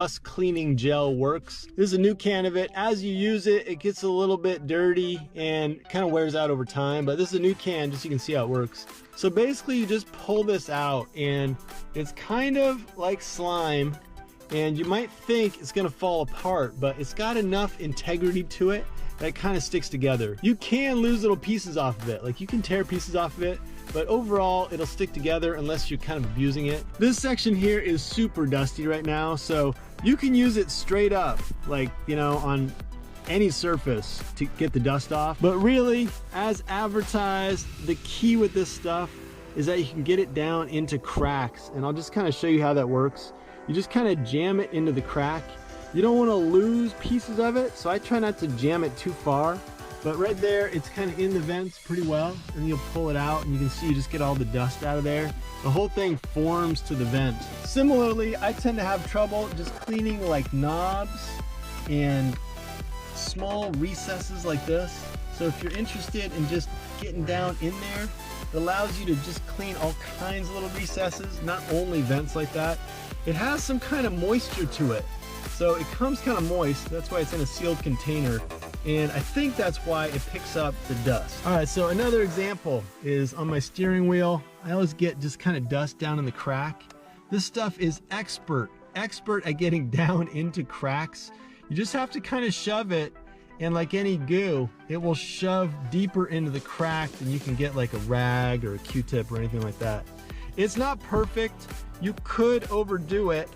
dust cleaning gel works. This is a new can of it. As you use it, it gets a little bit dirty and kind of wears out over time, but this is a new can just so you can see how it works. So basically you just pull this out and it's kind of like slime, and you might think it's gonna fall apart, but it's got enough integrity to it that it kind of sticks together. You can lose little pieces off of it, like you can tear pieces off of it, but overall it'll stick together unless you're kind of abusing it. This section here is super dusty right now, so you can use it straight up, like, you know, on any surface to get the dust off. But really, as advertised, the key with this stuff is that you can get it down into cracks, and I'll just kind of show you how that works. You just kind of jam it into the crack. You don't want to lose pieces of it, so I try not to jam it too far. But right there, it's kind of in the vents pretty well, and you'll pull it out and you can see you just get all the dust out of there. The whole thing forms to the vent. Similarly, I tend to have trouble just cleaning like knobs and small recesses like this. So if you're interested in just getting down in there, it allows you to just clean all kinds of little recesses, not only vents like that. It has some kind of moisture to it, so it comes kind of moist. That's why it's in a sealed container, and I think that's why it picks up the dust. All right, so another example is on my steering wheel. I always get just kind of dust down in the crack. This stuff is expert at getting down into cracks. You just have to kind of shove it, and like any goo, it will shove deeper into the crack than you can get like a rag or a Q-tip or anything like that. It's not perfect. You could overdo it,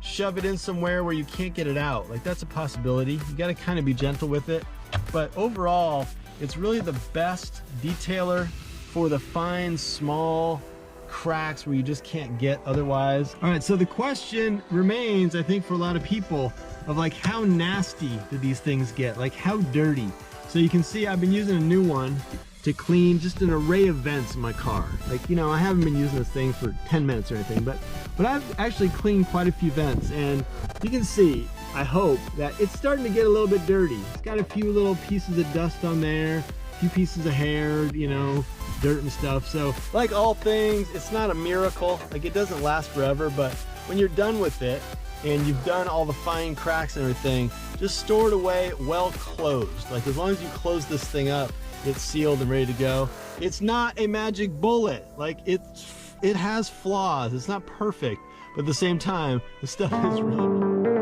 shove it in somewhere where you can't get it out. Like, that's a possibility. You got to kind of be gentle with it. But overall, it's really the best detailer for the fine, small cracks where you just can't get otherwise. All right, so the question remains, I think, for a lot of people, of like, how nasty do these things get? Like, how dirty? So you can see I've been using a new one to clean just an array of vents in my car. Like, you know, I haven't been using this thing for 10 minutes or anything, but I've actually cleaned quite a few vents, and you can see, I hope, that it's starting to get a little bit dirty. It's got a few little pieces of dust on there, a few pieces of hair, you know, dirt and stuff. So like all things, it's not a miracle. Like, it doesn't last forever, but when you're done with it and you've done all the fine cracks and everything, just store it away well closed. Like, as long as you close this thing up, it's sealed and ready to go. It's not a magic bullet. Like, it has flaws. It's not perfect, but at the same time, the stuff is really good.